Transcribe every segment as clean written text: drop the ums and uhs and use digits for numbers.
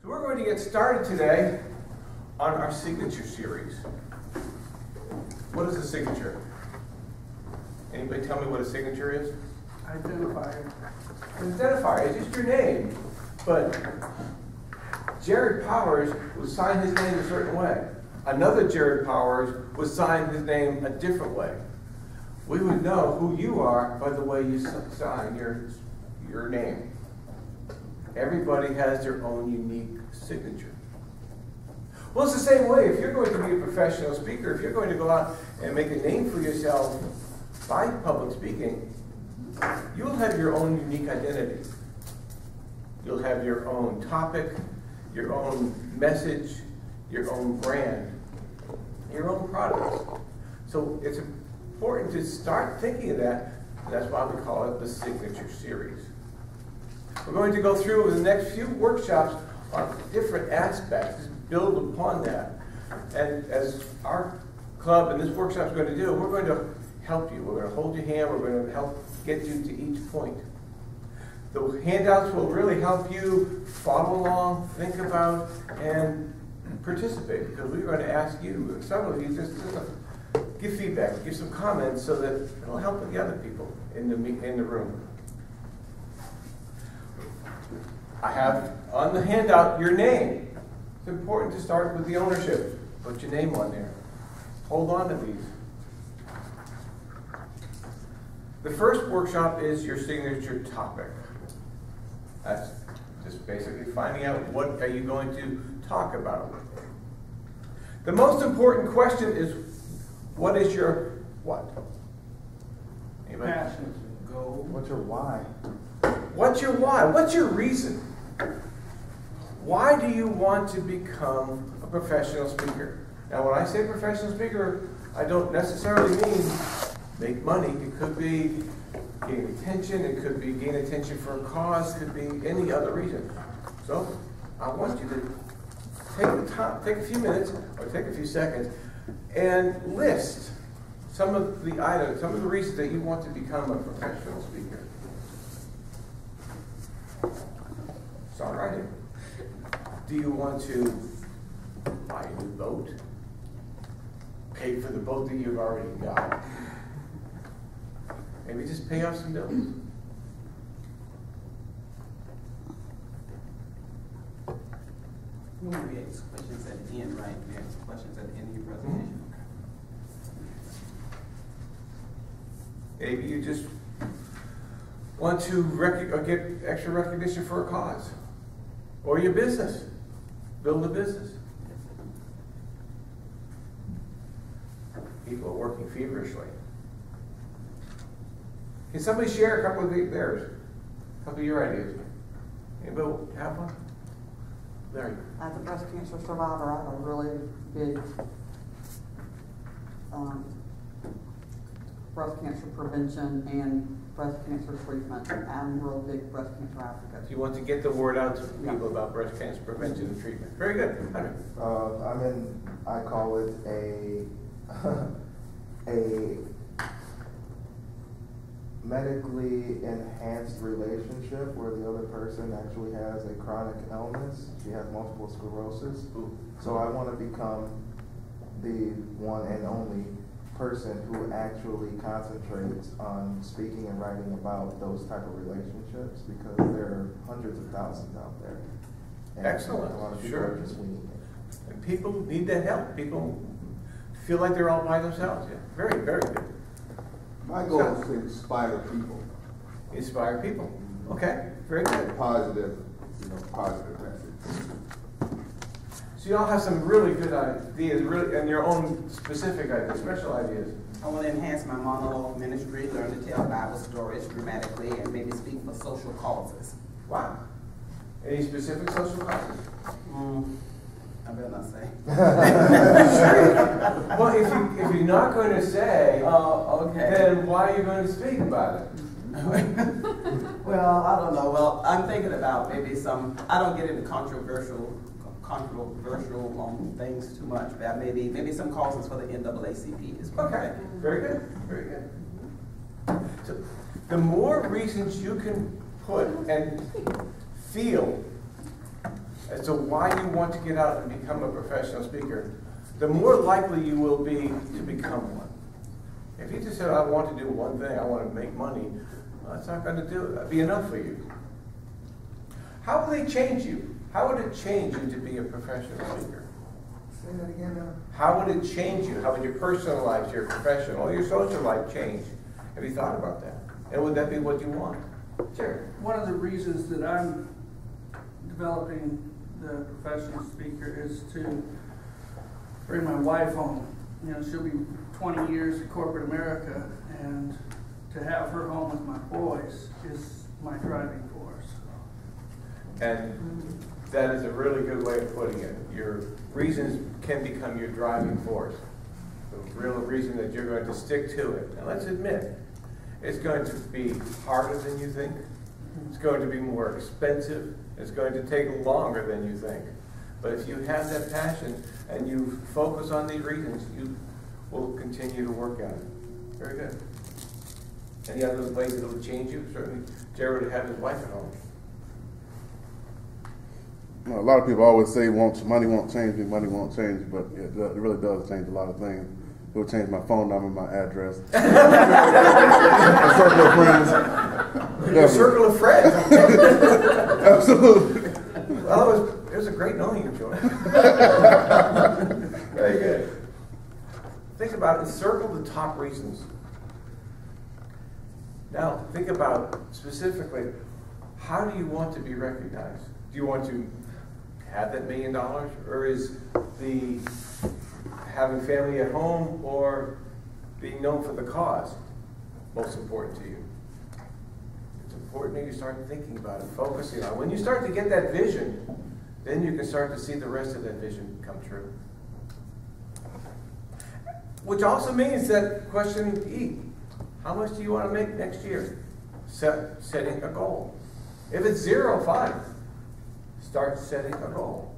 So we're going to get started today on our signature series. What is a signature? Anybody tell me what a signature is? Identifier. An identifier is just your name. But Jared Powers would sign his name a certain way. Another Jared Powers would sign his name a different way. We would know who you are by the way you sign your name. Everybody has their own unique signature. Well, it's the same way. If you're going to be a professional speaker, if you're going to go out and make a name for yourself by public speaking, you'll have your own unique identity. You'll have your own topic, your own message, your own brand, your own products. So it's important to start thinking of that. That's why we call it the Signature Series. We're going to go through the next few workshops on different aspects, build upon that. And as our club and this workshop is going to do, we're going to help you. We're going to hold your hand. We're going to help get you to each point. The handouts will really help you follow along, think about, and participate, because we're going to ask you, some of you, just give feedback, give some comments so that it'll help with the other people in the room. I have on the handout your name. It's important to start with the ownership. Put your name on there. Hold on to these. The first workshop is your signature topic. That's just basically finding out what are you going to talk about. The most important question is, what is your what? Anybody? Passion, goal. What's your why? What's your why? What's your reason? Why do you want to become a professional speaker? Now, when I say professional speaker, I don't necessarily mean make money. It could be gain attention. It could be gain attention for a cause. It could be any other reason. So I want you to take the time, take a few minutes or take a few seconds and list some of the items, some of the reasons that you want to become a professional speaker. Start writing. Do you want to buy a new boat? Pay for the boat that you've already got? Maybe just pay off some bills. We want to ask questions at the end, right? We ask questions at the end of your presentation. Maybe you just want to get extra recognition for a cause. Or your business. Build a business. People are working feverishly. Can somebody share a couple of theirs? A couple of your ideas? Anybody have one? Larry. As a breast cancer survivor, I have a really big breast cancer prevention and breast cancer treatment. I'm a real big breast cancer advocate. So you want to get the word out to people about breast cancer prevention and treatment. Very good. I call it a medically enhanced relationship where the other person actually has a chronic illness. She has multiple sclerosis. Ooh. So I want to become the one and only person who actually concentrates on speaking and writing about those type of relationships, because there are hundreds of thousands out there. And excellent. A lot of people are just winging it. And people need that help. People feel like they're all by themselves. Yeah. Very, very good. My goal is to inspire people. Inspire people. Okay, very good. Positive message. So you all have some really good ideas, really, and your own specific ideas, special ideas. I want to enhance my monologue ministry, learn to tell Bible stories dramatically, and maybe speak for social causes. Wow. Any specific social causes? I better not say. Sure. Well, if you're not going to say, okay. Then why are you going to speak about it? Well, I don't know. Well, I'm thinking about maybe I don't get into controversial things too much, but maybe some causes for the NAACP is okay. Very good. Very good. So the more reasons you can put and feel as to why you want to get out and become a professional speaker, the more likely you will be to become one. If you just said, I want to do one thing, I want to make money, well, that's not going to do it. That'd be enough for you. How will they change you? How would it change you to be a professional speaker? Say that again now. How would it change you? How would your personal life, your professional, your social life change? Have you thought about that? And would that be what you want? Sure. One of the reasons that I'm developing the professional speaker is to bring my wife home. You know, she'll be 20 years in corporate America, and to have her home with my boys is my driving force. And that is a really good way of putting it. Your reasons can become your driving force. The real reason that you're going to stick to it. And let's admit, it's going to be harder than you think. It's going to be more expensive. It's going to take longer than you think. But if you have that passion and you focus on these reasons, you will continue to work at it. Very good. Any other ways that it would change you? Certainly, Jared would have his wife at home. You know, a lot of people always say money won't change me, money won't change me, but it really does change a lot of things. It will change my phone number, my address, my circle of friends. Your circle of friends. Absolutely. Well, it was a great knowing you, Joy. Very good. Think about it. Circle the top reasons. Now, think about specifically, how do you want to be recognized? Do you want to have that $1 million, or is the having family at home or being known for the cause most important to you? It's important that you start thinking about it, focusing on it. When you start to get that vision, then you can start to see the rest of that vision come true. Which also means that question E, how much do you want to make next year? Setting a goal. If it's 0, fine. Start setting a goal.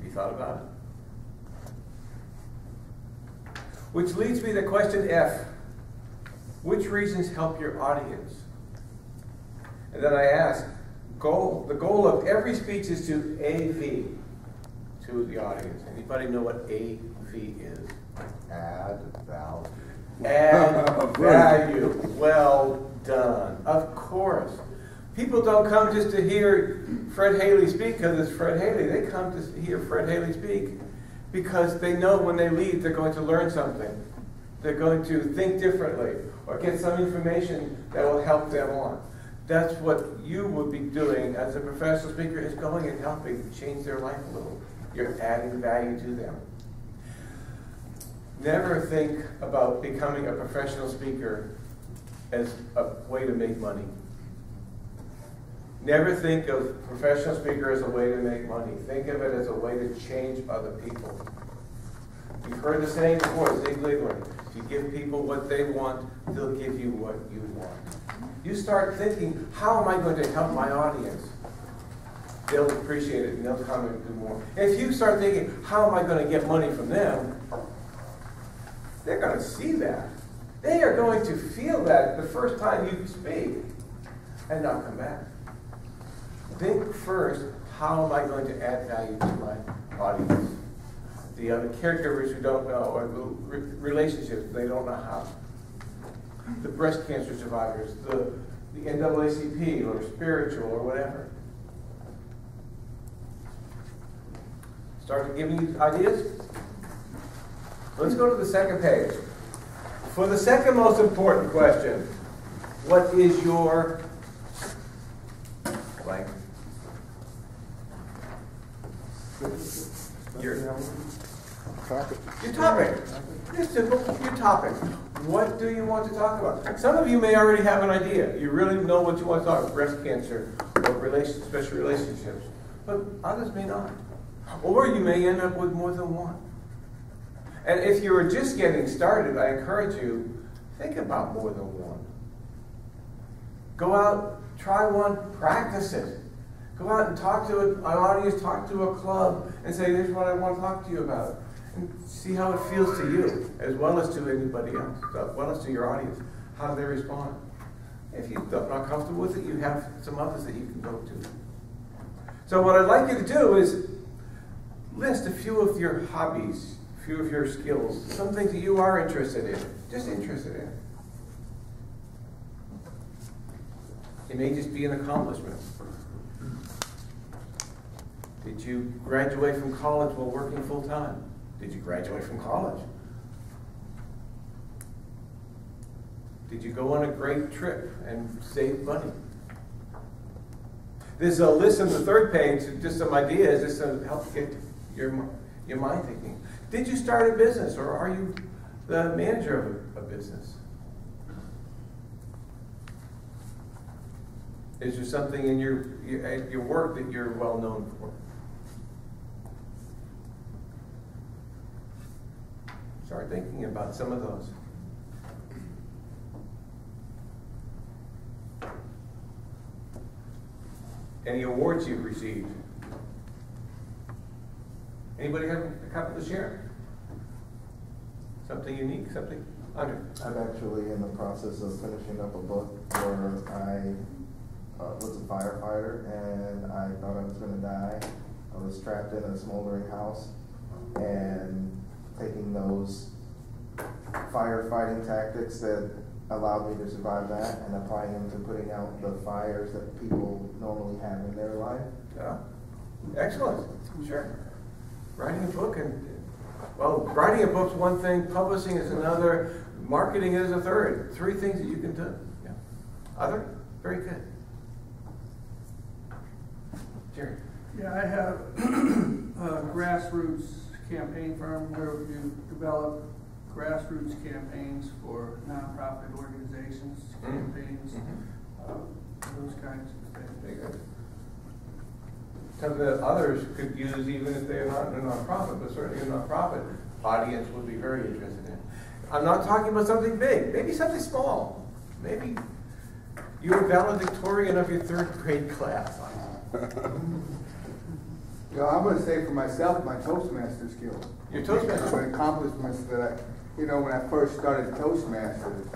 You thought about it? Which leads me to question F. Which reasons help your audience? And then I ask, the goal of every speech is to AV to the audience. Anybody know what AV is? Add value. Add value. Well done. Of course. People don't come just to hear Fred Haley speak because it's Fred Haley. They come to hear Fred Haley speak because they know when they leave they're going to learn something. They're going to think differently or get some information that will help them on. That's what you would be doing as a professional speaker, is going and helping change their life a little. You're adding value to them. Never think about becoming a professional speaker as a way to make money. Never think of professional speaker as a way to make money. Think of it as a way to change other people. You've heard the saying before, Zig Ziglar. If you give people what they want, they'll give you what you want. You start thinking, how am I going to help my audience? They'll appreciate it and they'll come and do more. If you start thinking, how am I going to get money from them? They're going to see that. They are going to feel that the first time you speak and not come back. Think first, how am I going to add value to my audience? The other caregivers who don't know, or the relationships, they don't know how. The breast cancer survivors, the NAACP, or spiritual, or whatever. Start giving you ideas? Let's go to the second page. For the second most important question, what is your blank? Your Topic. Your topic. It's simple. Your topic. What do you want to talk about? Some of you may already have an idea. You really know what you want to talk about, breast cancer or special relationships. But others may not. Or you may end up with more than one. And if you are just getting started, I encourage you, think about more than one. Go out, try one, practice it. Go out and talk to an audience, talk to a club, and say, here's what I want to talk to you about. And see how it feels to you, as well as to anybody else, as well as to your audience. How do they respond? If you're not comfortable with it, you have some others that you can go to. So what I'd like you to do is list a few of your hobbies, a few of your skills, some things that you are interested in, just interested in. It may just be an accomplishment. Did you graduate from college while working full time? Did you graduate from college? Did you go on a great trip and save money? There's a list on the third page, just some ideas, just to help get your mind thinking. Did you start a business, or are you the manager of a business? Is there something in your work that you're well known for? Start thinking about some of those. Any awards you've received? Anybody have a couple to share? Something unique, something under? I'm actually in the process of finishing up a book where I was a firefighter and I thought I was going to die. I was trapped in a smoldering house, and taking those firefighting tactics that allowed me to survive that and applying them to putting out the fires that people normally have in their life. Yeah. Excellent. Sure. Writing a book, writing a book's one thing, publishing is another, marketing is a third. 3 things that you can do. Yeah. Other? Very good. Jerry. Yeah, I have a grassroots campaign firm where you develop grassroots campaigns for nonprofit organizations, campaigns, those kinds of things. Very good. Something that others could use even if they're not a nonprofit, but certainly a nonprofit audience would be very interested in. I'm not talking about something big, maybe something small. Maybe you're valedictorian of your 3rd grade class. You know, I'm going to say for myself, my Toastmaster skills. Your Toastmaster? Some accomplishments that when I first started Toastmasters,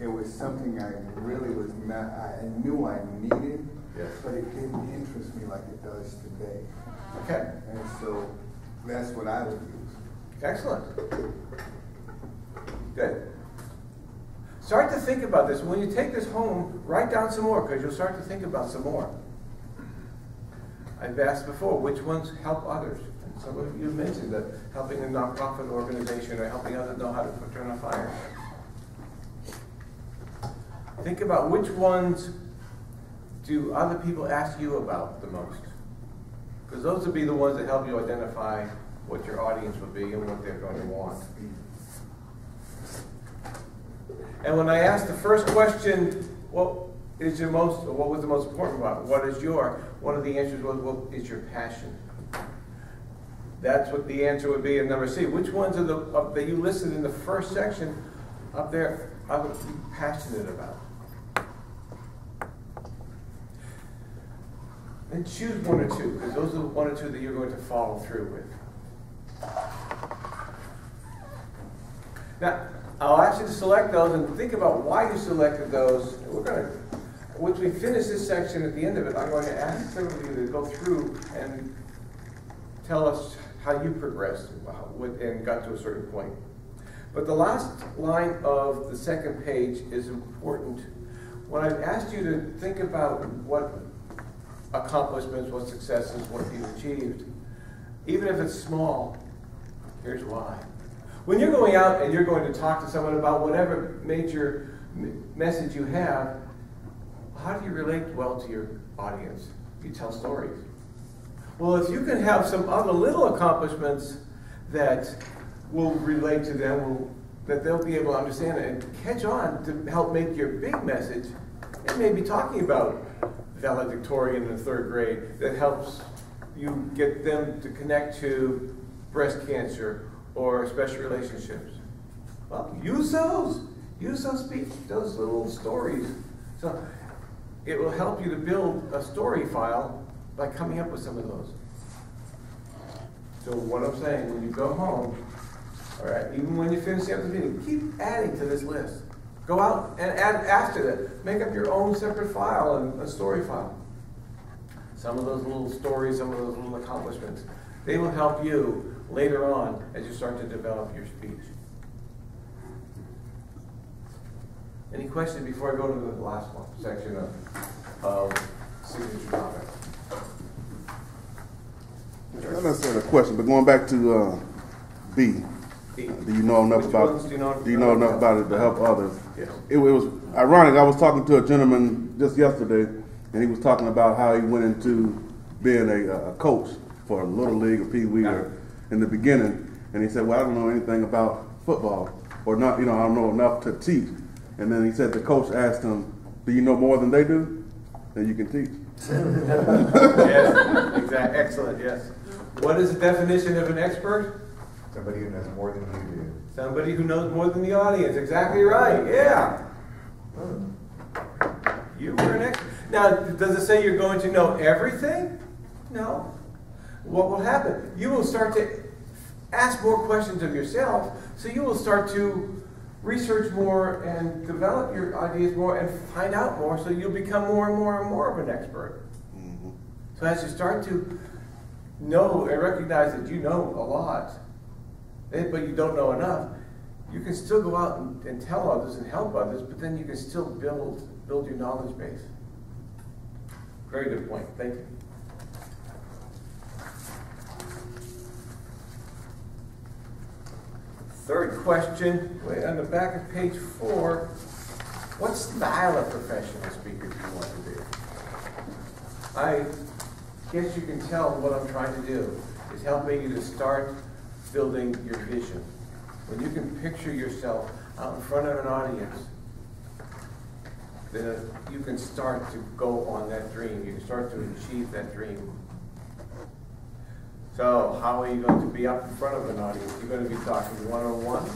it was something I really was not, I knew I needed, but it didn't interest me like it does today. Okay. And so that's what I would use. Excellent. Good. Start to think about this. When you take this home, write down some more, because you'll start to think about some more. I've asked before, which ones help others? And some of you mentioned that helping a nonprofit organization or helping others know how to turn a fire. Think about which ones do other people ask you about the most? Because those would be the ones that help you identify what your audience would be and what they're going to want. And when I asked the first question, what was the most important about it? One of the answers was, what is your passion? That's what the answer would be in number C. Which ones are that you listed in the first section up there are you passionate about? And choose 1 or 2, because those are the 1 or 2 that you're going to follow through with. Now, I'll ask you to select those and think about why you selected those. Once we finish this section at the end of it, I'm going to ask some of you to go through and tell us how you progressed and got to a certain point. But the last line of the 2nd page is important. When I've asked you to think about what accomplishments, what successes, what you've achieved, even if it's small, here's why. When you're going out and you're going to talk to someone about whatever major message you have, how do you relate well to your audience? You tell stories. Well, if you can have some other little accomplishments that will relate to them, that they'll be able to understand and catch on to help make your big message, and maybe talking about valedictorian in the 3rd grade that helps you get them to connect to breast cancer or special relationships. Well, use those. Use those little stories. So it will help you to build a story file by coming up with some of those. So what I'm saying, when you go home, all right, even when you finish up the meeting, keep adding to this list. Go out and add to that. Make up your own separate file and a story file. Some of those little stories, some of those little accomplishments, they will help you later on as you start to develop your speech. Any questions before I go to the last one, section of signature topics? Not necessarily a question, but going back to B. Do you know enough about? Do you know enough about it to help others? Yes. It was ironic. I was talking to a gentleman just yesterday, and he was talking about how he went into being a coach for a little league or pee wee in the beginning, and he said, "Well, I don't know anything about football, or not. I don't know enough to teach." And then he said the coach asked him, "Do you know more than they do? Then you can teach." Yes, exactly. Excellent. Yes. What is the definition of an expert? Somebody who knows more than you do. Somebody who knows more than the audience. Exactly right. Yeah. You were an expert. Now, does it say you're going to know everything? No. What will happen? You will start to ask more questions of yourself, so you will start to research more and develop your ideas more and find out more, so you'll become more and more and more of an expert. Mm-hmm. So as you start to know and recognize that you know a lot, but you don't know enough, you can still go out and tell others and help others, but then you can still build your knowledge base. Very good point. Thank you. Third question, way on the back of page 4. What style of professional speaker do you want to be? I guess you can tell what I'm trying to do is helping you to start building your vision. When you can picture yourself out in front of an audience, then you can start to go on that dream. You can start to achieve that dream. So how are you going to be up in front of an audience? You're going to be talking one-on-one?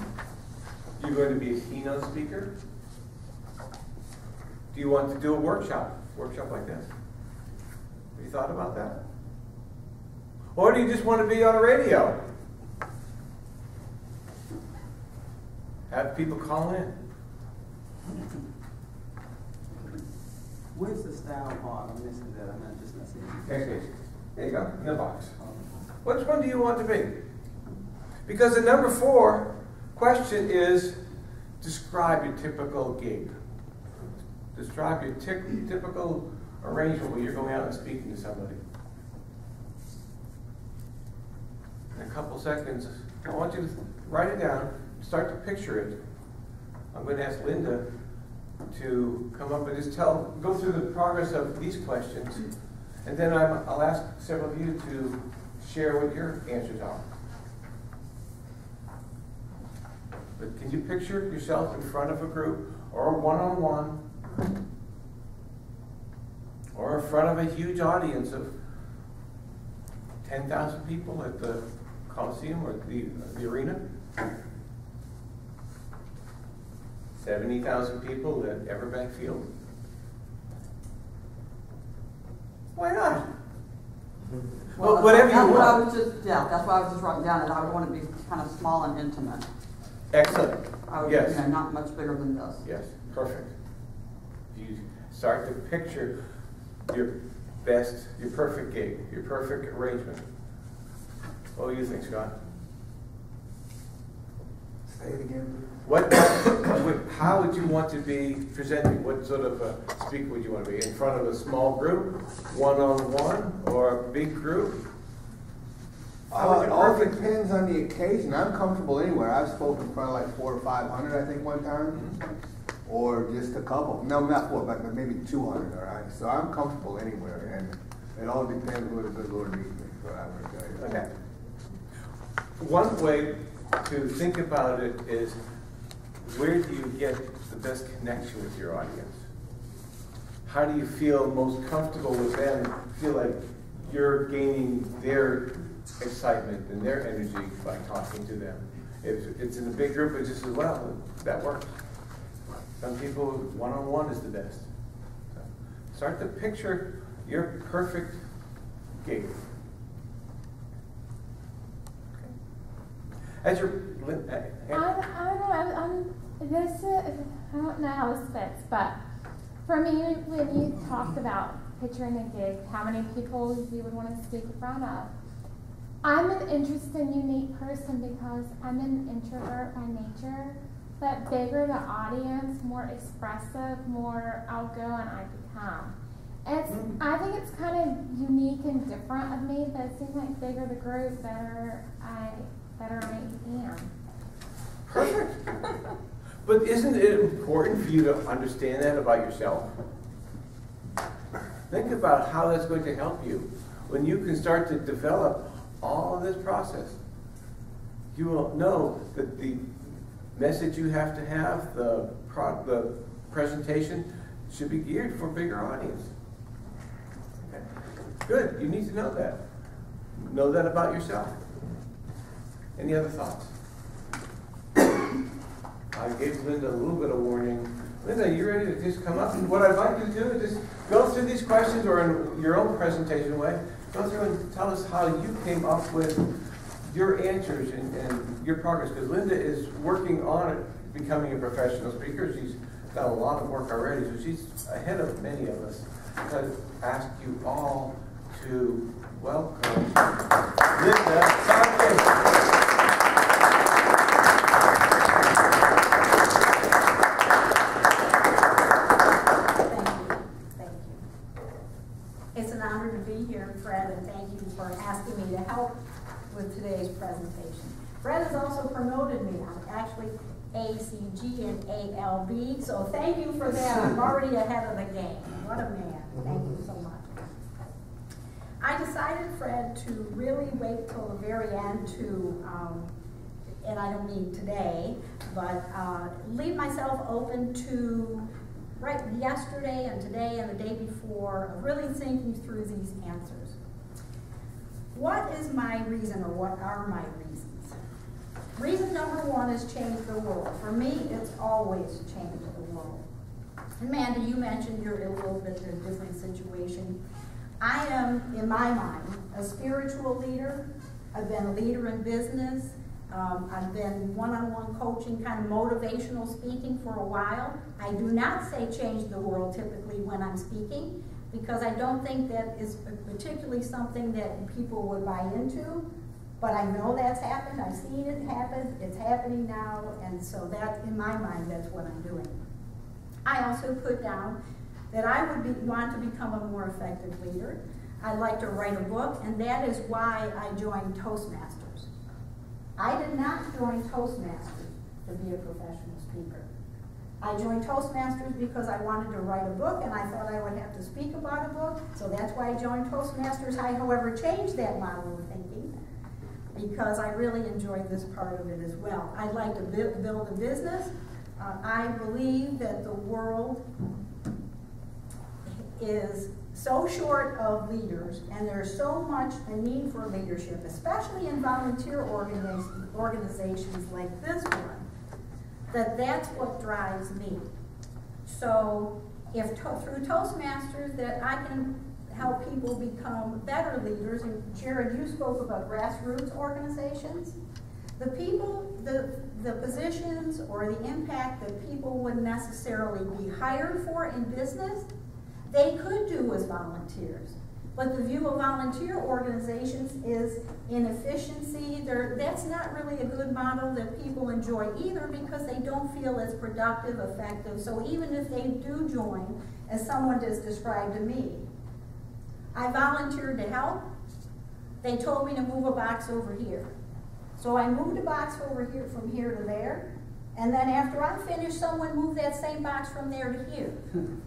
You're going to be a keynote speaker? Do you want to do a workshop like this? Have you thought about that? Or do you just want to be on a radio? Have people call in. Where's the style part? I'm missing that. I'm not just missing it. Okay, there you go, in the box. Which one do you want to be? Because the number 4 question is, describe your typical gig. Describe your typical arrangement when you're going out and speaking to somebody. In a couple seconds, I want you to write it down, start to picture it. I'm going to ask Linda to come up and just go through the progress of these questions, and then I'll ask several of you to share what your answers are. But can you picture yourself in front of a group, or one-on-one, or in front of a huge audience of 10,000 people at the Coliseum or the arena? 70,000 people at Everbank Field? Why not? Well, whatever you want. That's why I was just writing down, and I would want to be kind of small and intimate. Excellent. Yes. Not much bigger than this. Yes, perfect. You start to picture your perfect gig, your perfect arrangement. What do you think, Scott? Say it again. How would you want to be presenting? What sort of a speaker would you want to be? In front of a small group, one-on-one, or a big group? It all depends on the occasion. I'm comfortable anywhere. I've spoken in front of like 400 or 500, I think, one time, or just a couple. No, not 400, but maybe 200. All right. So I'm comfortable anywhere, and it all depends where the good Lord leads me. So I would tell you. Okay. One way to think about it is, where do you get the best connection with your audience? How do you feel most comfortable with them? Feel like you're gaining their excitement and their energy by talking to them. If it's in a big group, it's just as well. That works. Some people, one-on-one is the best. So start to picture your perfect gig. Okay. As you're, This is, I don't know how this fits, but for me, when you talked about picturing a gig, how many people you would want to speak in front of, I'm an interesting, unique person because I'm an introvert by nature, but bigger the audience, more expressive, more outgoing I become. I think it's kind of unique and different of me, but it seems like bigger the group, better I am. Perfect. But isn't it important for you to understand that about yourself? Think about how that's going to help you. When you can start to develop all of this process, you will know that the message you have to have, the presentation, should be geared for a bigger audience. Okay. Good. You need to know that. Know that about yourself. Any other thoughts? I gave Linda a little bit of warning. Linda, you ready to just come up? And what I'd like you to do is just go through these questions, or in your own presentation way, go through and tell us how you came up with your answers and your progress. Because Linda is working on becoming a professional speaker. She's done a lot of work already, so she's ahead of many of us. So I ask you all to welcome Linda Sanchez. It's an honor to be here, Fred, and thank you for asking me to help with today's presentation. Fred has also promoted me. I'm actually ACG and ALB, so thank you for that. I'm already ahead of the game. What a man. Thank you so much. I decided, Fred, to really wait till the very end to, and I don't mean today, but leave myself open to right yesterday and today and the day before, really thinking through these answers. What is my reason, or what are my reasons? Reason number one is change the world. For me, it's always change the world. And Mandy, you mentioned you're in a little bit of a different situation. I am, in my mind, a spiritual leader. I've been a leader in business. I've been one-on-one coaching, kind of motivational speaking for a while. I do not say change the world typically when I'm speaking, because I don't think that is particularly something that people would buy into. But I know that's happened. I've seen it happen. It's happening now. And so that, in my mind, that's what I'm doing. I also put down that I would want to become a more effective leader. I'd like to write a book, and that is why I joined Toastmasters. I did not join Toastmasters to be a professional speaker. I joined Toastmasters because I wanted to write a book, and I thought I would have to speak about a book, so that's why I joined Toastmasters. I, however, changed that model of thinking because I really enjoyed this part of it as well. I'd like to build a business. I believe that the world is so short of leaders, and there's so much a need for leadership, especially in volunteer organizations like this one, that's what drives me. So if through Toastmasters that I can help people become better leaders, and Jared, you spoke about grassroots organizations, the people, the positions or the impact that people wouldn't necessarily be hired for in business, they could do as volunteers. But the view of volunteer organizations is inefficiency. That's not really a good model that people enjoy either, because they don't feel as productive, effective. So even if they do join, as someone has described to me, I volunteered to help. They told me to move a box over here. So I moved a box over here from here to there. And then after I'm finished, someone moved that same box from there to here.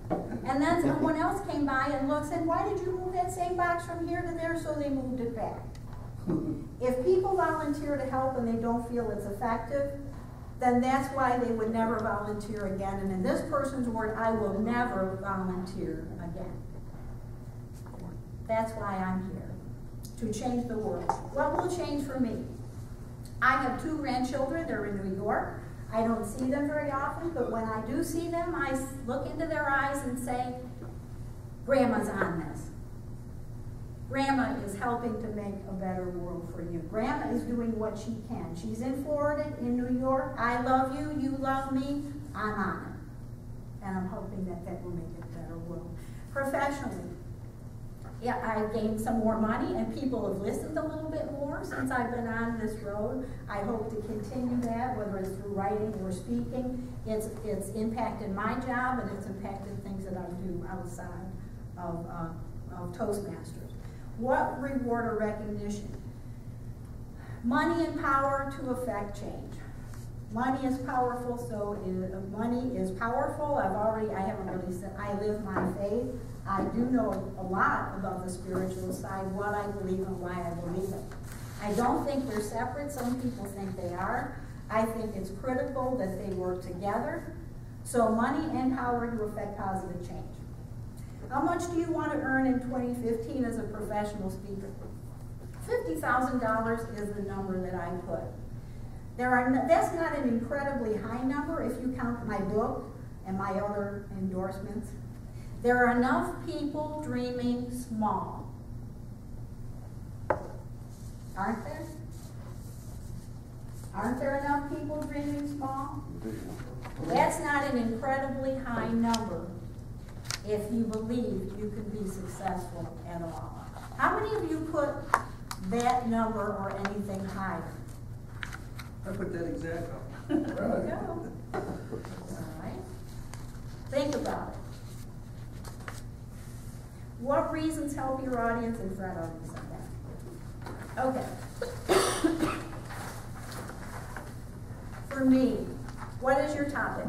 And then someone else came by and looked and said, why did you move that same box from here to there? So they moved it back. If people volunteer to help and they don't feel it's effective, then that's why they would never volunteer again. And in this person's word, I will never volunteer again. That's why I'm here, to change the world. What will change for me? I have 2 grandchildren. They're in New York. I don't see them very often, but when I do see them, I look into their eyes and say, Grandma's on this. Grandma is helping to make a better world for you. Grandma is doing what she can. She's in Florida, in New York. I love you, you love me, I'm on it. And I'm hoping that that will make it a better world. Professionally, yeah, I gained some more money and people have listened a little bit more since I've been on this road. I hope to continue that, whether it's through writing or speaking. It's impacted my job and it's impacted things that I do outside of Toastmasters. What reward or recognition? Money and power to affect change. Money is powerful, so money is powerful. I haven't really said, I live my faith. I do know a lot about the spiritual side, what I believe and why I believe it. I don't think they're separate. Some people think they are. I think it's critical that they work together. So money and power to affect positive change. How much do you want to earn in 2015 as a professional speaker? $50,000 is the number that I put. That's not an incredibly high number if you count my book and my other endorsements. There are enough people dreaming small. Aren't there? Aren't there enough people dreaming small? That's not an incredibly high number if you believe you can be successful at all. How many of you put that number or anything higher? I put that exact up. There you go. All right. Think about it. What reasons help your audience? And Fred already said that. Okay. For me, what is your topic?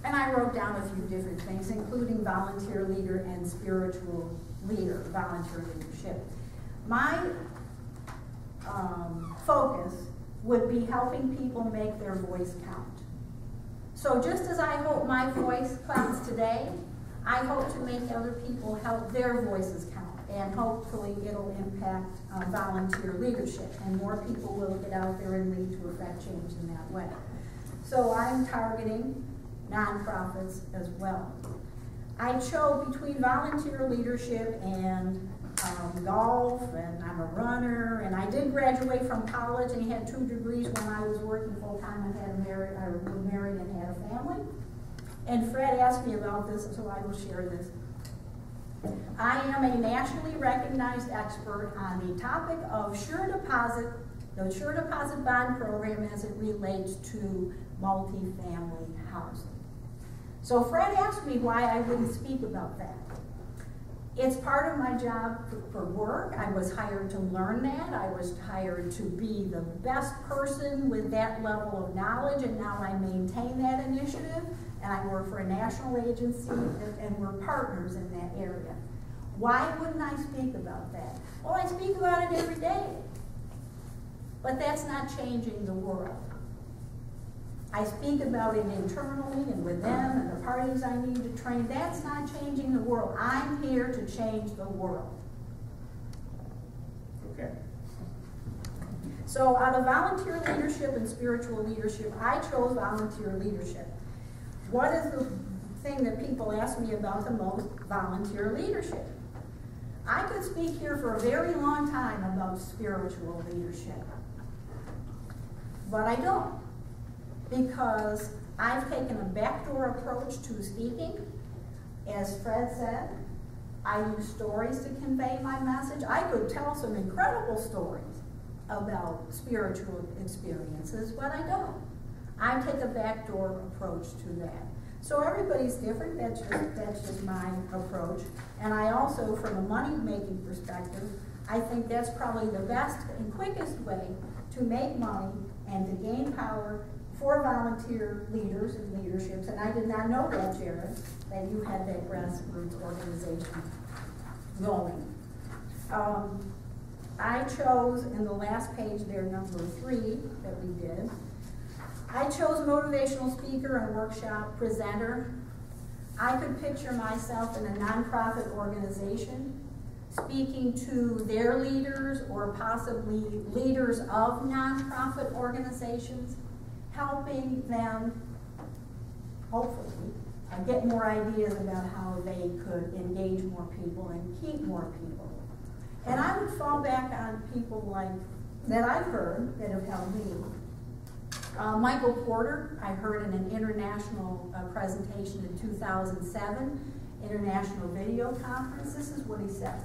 And I wrote down a few different things, including volunteer leader and spiritual leader, volunteer leadership. My focus would be helping people make their voice count. So just as I hope my voice counts today, I hope to make other people help their voices count. And hopefully it'll impact volunteer leadership. And more people will get out there and lead to affect change in that way. So I'm targeting nonprofits as well. I chose between volunteer leadership and golf, and I'm a runner, and I did graduate from college and had 2 degrees when I was working full-time and I was married and had a family. And Fred asked me about this, so I will share this. I am a nationally recognized expert on the topic of sure deposit, the sure deposit bond program as it relates to multifamily housing. So Fred asked me why I wouldn't speak about that. It's part of my job for work. I was hired to learn that. I was hired to be the best person with that level of knowledge, and now I maintain that initiative, and I work for a national agency, and we're partners in that area. Why wouldn't I speak about that? Well, I speak about it every day, but that's not changing the world. I speak about it internally and with them and the parties I need to train. That's not changing the world. I'm here to change the world. Okay. So out of volunteer leadership and spiritual leadership, I chose volunteer leadership. What is the thing that people ask me about the most? Volunteer leadership. I could speak here for a very long time about spiritual leadership, but I don't. Because I've taken a backdoor approach to speaking. As Fred said, I use stories to convey my message. I could tell some incredible stories about spiritual experiences, but I don't. I take a backdoor approach to that. So everybody's different, that's just my approach. And I also, from a money-making perspective, I think that's probably the best and quickest way to make money and to gain power for volunteer leaders and leaderships. And I did not know that, Jared, that you had that grassroots organization going. I chose, in the last page there, number 3 that we did, I chose motivational speaker and workshop presenter. I could picture myself in a nonprofit organization speaking to their leaders or possibly leaders of nonprofit organizations, helping them, hopefully, get more ideas about how they could engage more people and keep more people And I would fall back on people like, that I've heard that have helped me. Michael Porter, I heard in an international presentation in 2007, International Video Conference. This is what he said.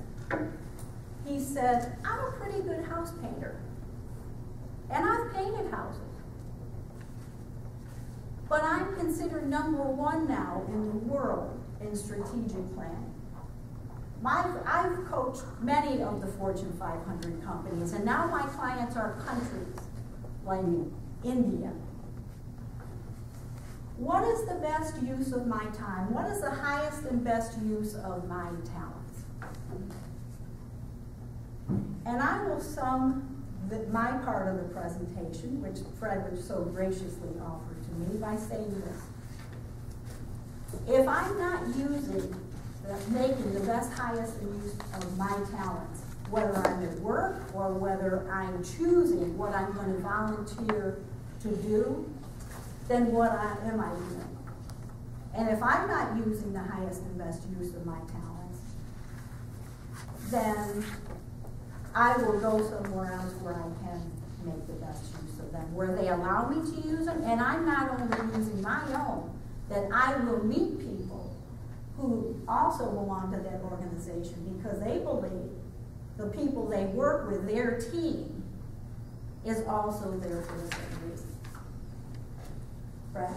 He said, I'm a pretty good house painter, and I've painted houses. But I'm considered #1 now in the world in strategic planning. I've coached many of the Fortune 500 companies, and now my clients are countries like India. What is the best use of my time? What is the highest and best use of my talents? And I will sum my part of the presentation, which Fred would so graciously offer to me, by saying this. If I'm not making the best, highest use of my talents, whether I'm at work or whether I'm choosing what I'm going to volunteer to do, then what am I doing? And if I'm not using the highest and best use of my talents, then I will go somewhere else where I can make the best use of them, where they allow me to use them, and I'm not only using my own, that I will meet people who also belong to that organization because they believe the people they work with, their team, is also there for the same reason. Brad?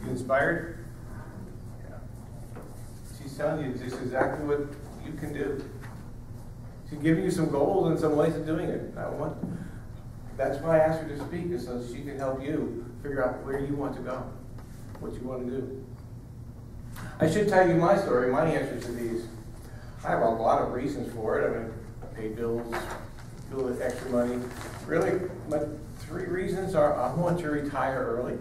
You inspired? Yeah. She's telling you just exactly what you can do. She's giving you some goals and some ways of doing it. That's why I asked her to speak, is so she can help you figure out where you want to go, what you want to do. I should tell you my story, my answer to these. I have a lot of reasons for it. I mean, pay bills, do a little extra money. Really, my 3 reasons are: I want to retire early.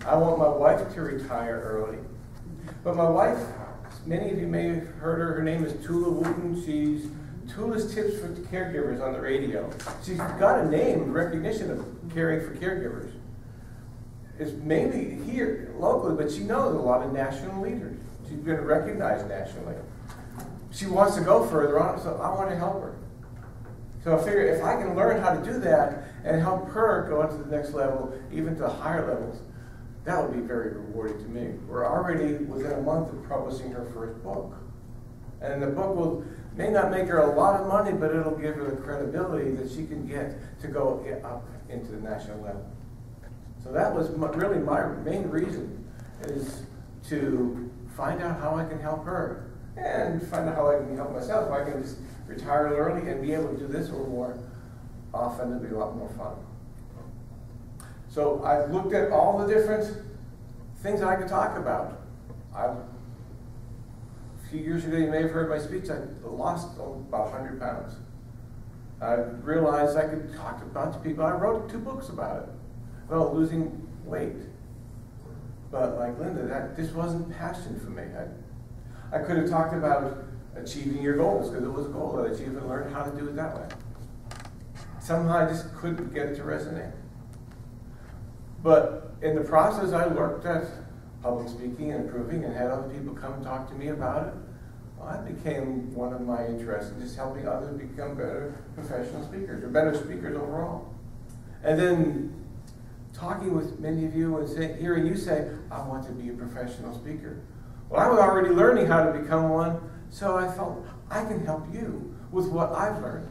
I want my wife to retire early. But my wife, many of you may have heard her. Her name is Tula Wooten. She's Tula's Tips for Caregivers on the radio. She's got a name, recognition of caring for caregivers. It's mainly here locally, but she knows a lot of national leaders. She's been recognized nationally. She wants to go further on, so I want to help her. So I figure if I can learn how to do that and help her go to the next level, even to higher levels, that would be very rewarding to me. We're already within a month of publishing her first book. And the book may not make her a lot of money, but it'll give her the credibility that she can get to go up into the national level. So that was really my main reason, is to find out how I can help her and find out how I can help myself. If I can just retire early and be able to do this a little more often, it'll be a lot more fun. So I've looked at all the different things I could talk about. A few years ago, you may have heard my speech, I lost about 100 pounds. I realized I could talk to a bunch of people. I wrote 2 books about it. Well, losing weight. But like Linda, this wasn't passion for me. I could have talked about achieving your goals, because it was a goal that I achieved, and learned how to do it that way. Somehow I just couldn't get it to resonate. But in the process, I looked at public speaking and improving and had other people come and talk to me about it. Well, that became one of my interests, in just helping others become better professional speakers, or better speakers overall. And then talking with many of you and hearing you say, I want to be a professional speaker. Well, I was already learning how to become one, so I felt I can help you with what I've learned.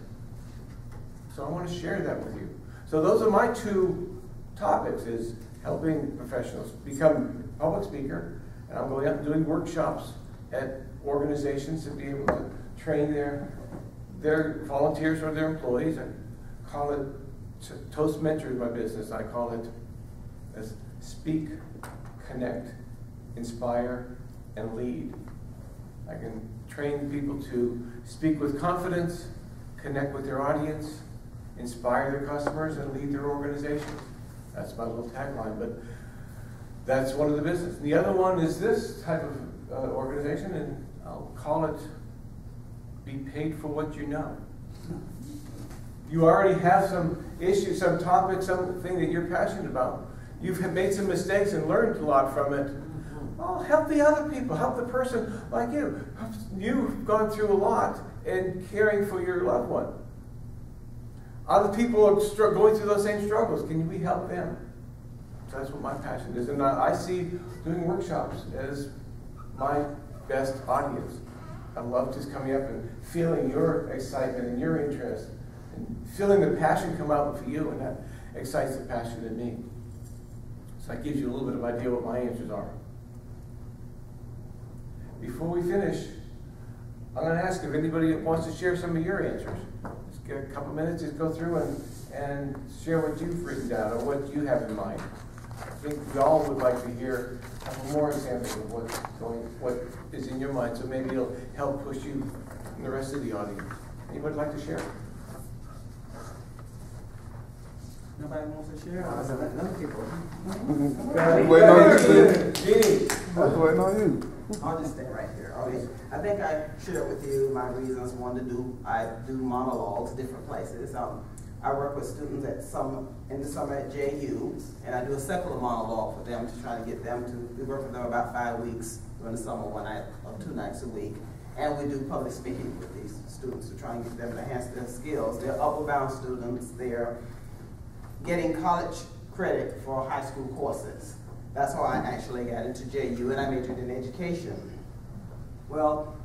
So I want to share that with you. So those are my 2 topics, is helping professionals become a public speaker, and I'm going out and doing workshops at organizations to be able to train their volunteers or their employees. I call it Toastmasters, my business. I call it as speak, connect, inspire, and lead. I can train people to speak with confidence, connect with their audience, inspire their customers, and lead their organizations. That's my little tagline, but that's one of the business. And the other one is this type of organization, and I'll call it Be Paid for What You Know. You already have some issue, some topic, something that you're passionate about. You've made some mistakes and learned a lot from it. Well, help the other people. Help the person like you. You've gone through a lot in caring for your loved one. Other people are going through those same struggles. Can we help them? So that's what my passion is. And I see doing workshops as my best audience. I love just coming up and feeling your excitement and your interest and feeling the passion come out for you, and that excites the passion in me. So that gives you a little bit of idea what my answers are. Before we finish, I'm going to ask if anybody wants to share some of your answers. Just get a couple minutes, just go through and share what you've written down or what you have in mind. I think we all would like to hear a couple more examples of what is in your mind, so maybe it'll help push you and the rest of the audience. Anybody like to share? Nobody wants to share? I said, let other people. Waiting on you, Jeannie. I was waiting on you. I'll just stay right here. Okay. I think I shared with you my reasons. I do monologues different places. I work with students in the summer at JU, and I do a secular monologue for them to try to get them to, we work with them about 5 weeks during the summer, 1 night or 2 nights a week. And we do public speaking with these students to try and get them to enhance their skills. They're upward bound students. They're getting college credit for high school courses. That's how I actually got into JU, and I majored in education. Well,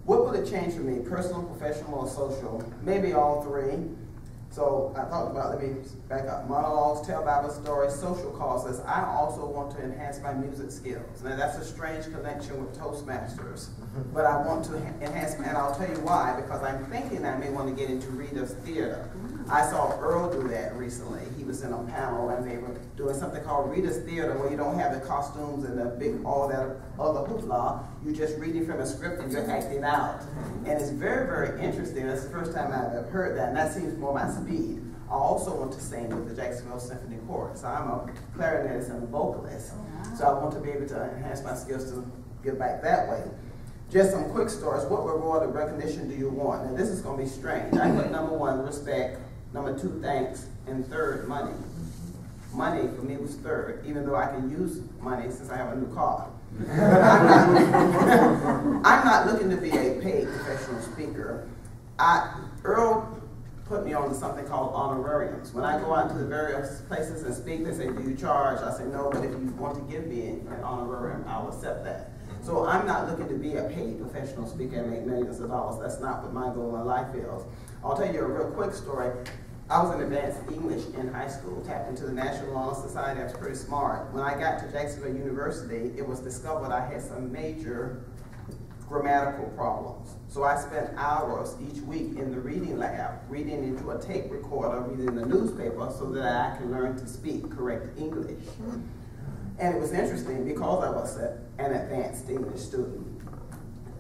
what would it change for me, personal, professional, or social? Maybe all three. So I talked about, let me back up, monologues, tell Bible stories, social causes. I also want to enhance my music skills. Now that's a strange connection with Toastmasters, but I want to enhance, and I'll tell you why, because I'm thinking I may want to get into Readers Theater. I saw Earl do that recently. He was in a panel and they were doing something called Readers Theater, where you don't have the costumes and the big, all that other hoopla. You're just reading from a script and you're acting out. And it's very, very interesting. That's the first time I've ever heard that, and that seems more my speed. I also want to sing with the Jacksonville Symphony Chorus. So I'm a clarinetist and a vocalist. So I want to be able to enhance my skills to give back that way. Just some quick stories. What reward or recognition do you want? Now this is going to be strange. I put number 1, respect. Number 2, thanks. And 3rd, money. Money for me was 3rd, even though I can use money since I have a new car. I'm not looking to be a paid professional speaker. Earl put me on to something called honorariums. When I go out to the various places and speak, they say, do you charge? I say, no, but if you want to give me an honorarium, I'll accept that. So I'm not looking to be a paid professional speaker and make millions of dollars. That's not what my goal in life is. I'll tell you a real quick story. I was in advanced English in high school, tapped into the National Honor Society. I was pretty smart. When I got to Jacksonville University, it was discovered I had some major grammatical problems. So I spent hours each week in the reading lab, reading into a tape recorder, reading the newspaper, so that I could learn to speak correct English. And it was interesting because I was an advanced English student.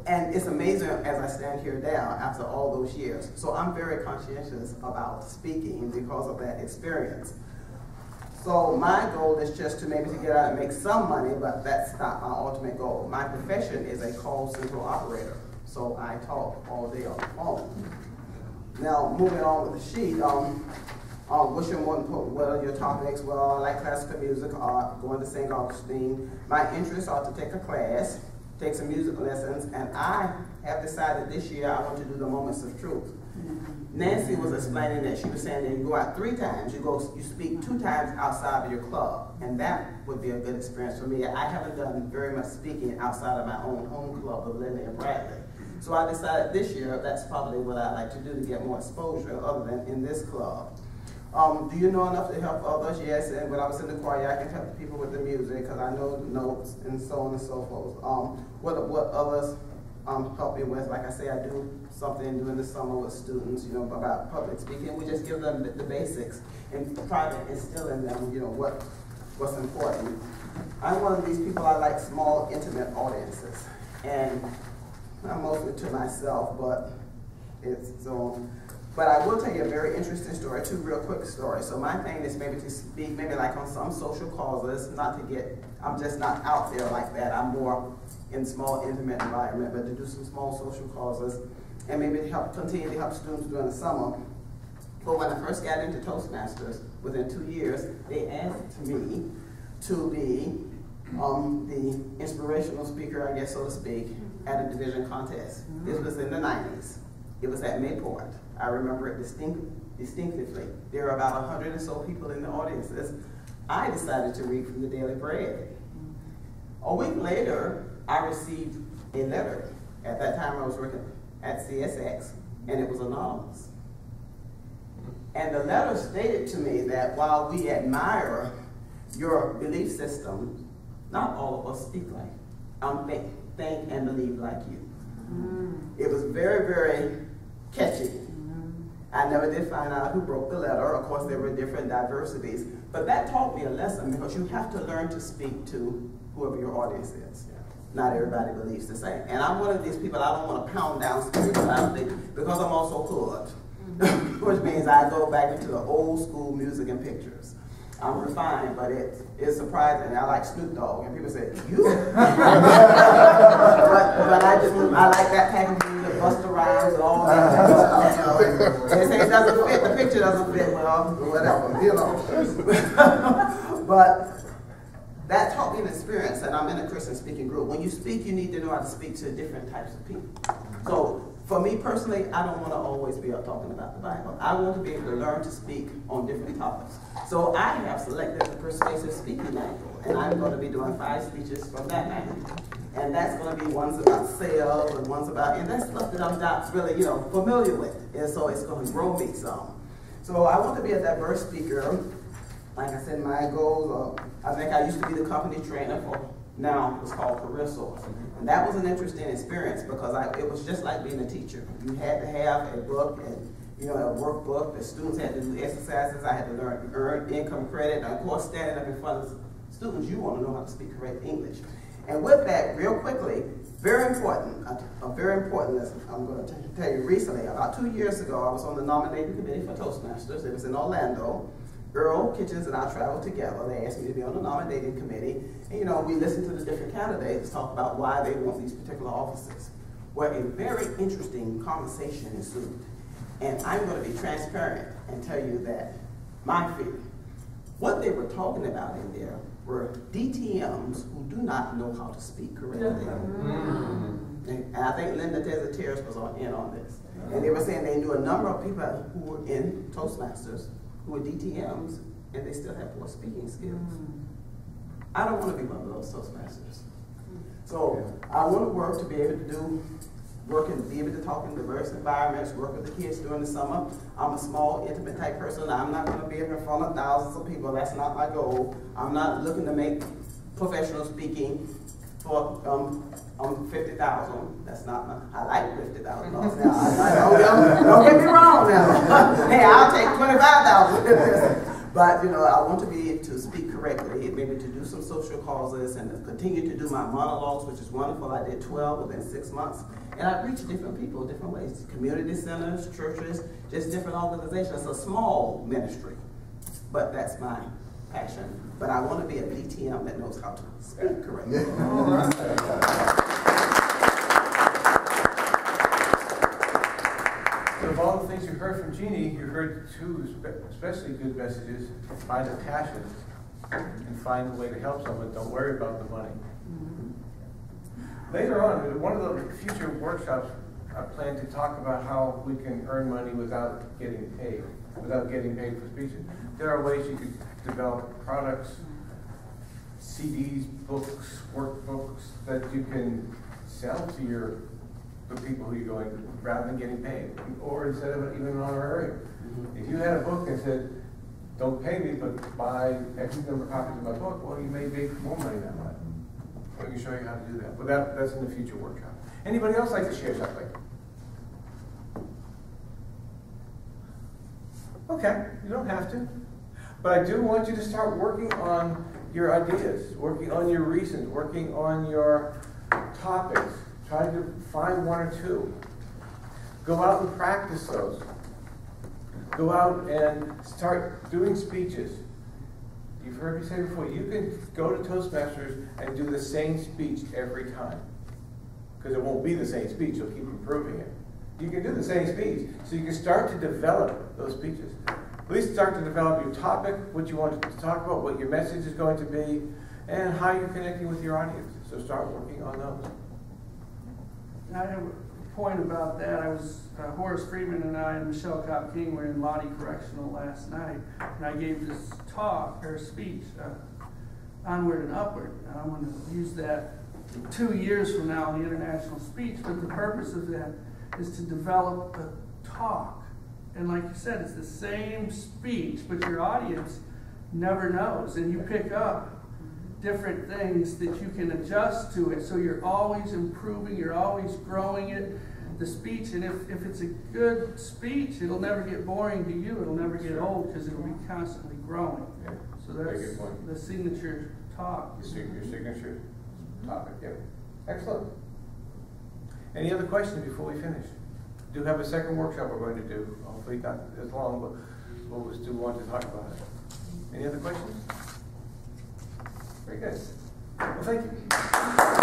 And it's amazing as I stand here now after all those years. So I'm very conscientious about speaking because of that experience. So my goal is just to maybe to get out and make some money, but that's not my ultimate goal. My profession is a call center operator. So I talk all day on the phone. Now moving on with the sheet, what's your more important, what are your topics? Well, I like classical music, art, going to St. Augustine. My interests are to take a class, take some music lessons, and I have decided this year I want to do the Moments of Truth. Nancy was explaining that she was saying that you go out 3 times, you speak 2 times outside of your club, and that would be a good experience for me. I haven't done very much speaking outside of my own home club of Linda and Bradley. So I decided this year that's probably what I'd like to do to get more exposure other than in this club. Do you know enough to help others? Yes, and when I was in the choir, I can help people with the music because I know the notes and so on and so forth. What others help me with, like I say, I do something during the summer with students, you know, about public speaking. We just give them the basics and try to instill in them, you know, what's important. I'm one of these people, I like small, intimate audiences. And I'm mostly to myself, but it's so. But I will tell you a very interesting story, 2 real quick stories. So my thing is maybe to speak, maybe like on some social causes, not to get, I'm just not out there like that. I'm more in small, intimate environment, but to do some small social causes and maybe to help, continue to help students during the summer. But when I first got into Toastmasters, within 2 years, they asked me to be the inspirational speaker, I guess so to speak, at a division contest. This was in the 90s. It was at Mayport. I remember it distinctively. There were about 100 or so people in the audiences. I decided to read from the Daily Bread. A week later, I received a letter. At that time, I was working at CSX, and it was anonymous. And the letter stated to me that while we admire your belief system, not all of us speak like, think and believe like you. It was very, very catchy. I never did find out who wrote the letter. Of course, there were different diversities. But that taught me a lesson, because you have to learn to speak to whoever your audience is. Not everybody believes the same. And I'm one of these people, I don't want to pound down spirituality, because I'm also hood. Which means I go back into the old school music and pictures. I'm refined, but it's surprising. I like Snoop Dogg, and people say, you? but I like that type of music, Busta Rhymes and all that type of stuff, you know. And they say it doesn't fit, the picture doesn't fit, well, whatever, you know. But that taught me an experience, and I'm in a Christian speaking group. When you speak, you need to know how to speak to different types of people. So, for me personally, I don't want to always be up talking about the Bible. I want to be able to learn to speak on different topics. So I have selected the persuasive speaking manual, and I'm going to be doing 5 speeches from that manual. And that's going to be ones about sales and ones about, and that's stuff that I'm not really, you know, familiar with. And so it's going to grow me some. So I want to be a diverse speaker. Like I said, my goals are, I think I used to be the company trainer for, now it's called Career Source. And that was an interesting experience, because it was just like being a teacher. You had to have a book and, you know, a workbook. The students had to do exercises. I had to learn earned income credit. And of course, standing up in front of students, you want to know how to speak correct English. And with that, real quickly, very important, a very important lesson I'm going to tell you recently. About 2 years ago, I was on the nominating committee for Toastmasters. It was in Orlando. Earl Kitchens and I traveled together. They asked me to be on the nominating committee. And, you know, we listened to the different candidates talk about why they want these particular offices. Well, a very interesting conversation ensued. And I'm going to be transparent and tell you that my fear, what they were talking about in there were DTMs who do not know how to speak correctly. And I think Linda Tezza-Terrace was in on this. And they were saying they knew a number of people who were in Toastmasters who were DTMs, and they still have poor speaking skills. I don't want to be one of those Toastmasters. So I want to work to be able to work and be able to talk in diverse environments, work with the kids during the summer. I'm a small, intimate type person. I'm not going to be in front of thousands of people. That's not my goal. I'm not looking to make professional speaking for 50,000. That's not my, I like $50,000 now. Don't get me wrong now. Hey, I'll take 25,000. But, you know, I want to be able to speak correctly, maybe to do some social causes and to continue to do my monologues, which is wonderful. I did 12 within 6 months. And I reach different people different ways. Community centers, churches, just different organizations. It's a small ministry, but that's my passion. But I want to be a BTM that knows how to speak correctly. So of all the things you heard from Jeannie, you heard 2 especially good messages. Find a passion and find a way to help someone. Don't worry about the money. Later on, one of the future workshops, I plan to talk about how we can earn money without getting paid for speeches. There are ways you could develop products, CDs, books, workbooks that you can sell to the people who you're going to, rather than getting paid, or instead of even an honorarium. If you had a book that said, don't pay me, but buy X number of copies of my book, well, you may make more money that way. I can show you how to do that. But that's in the future workshop. Anybody else like to share something? Okay, you don't have to. But I do want you to start working on your ideas, working on your reasons, working on your topics. Try to find 1 or 2. Go out and practice those. Go out and start doing speeches. You've heard me say before, you can go to Toastmasters and do the same speech every time. Because it won't be the same speech, you'll keep improving it. You can do the same speech. So you can start to develop those speeches. At least start to develop your topic, what you want to talk about, what your message is going to be, and how you're connecting with your audience. So start working on those. I have a point about that. I was, Horace Freeman and I and Michelle Cobb-King were in Lottie Correctional last night, and I gave this talk, or speech, Onward and Upward. And I'm going to use that 2 years from now in the international speech, but the purpose of that is to develop a talk. And like you said, it's the same speech, but your audience never knows, and you pick up different things that you can adjust to it, so you're always improving, you're always growing it, the speech, and if it's a good speech, it'll never get boring to you, it'll never get old, because it'll be constantly growing. Yeah. So that's the signature talk. Your signature topic, yeah. Excellent. Any other questions before we finish? We do have a second workshop we're going to do, hopefully not as long, but we'll still want to talk about it. Any other questions? Very good. Well, thank you.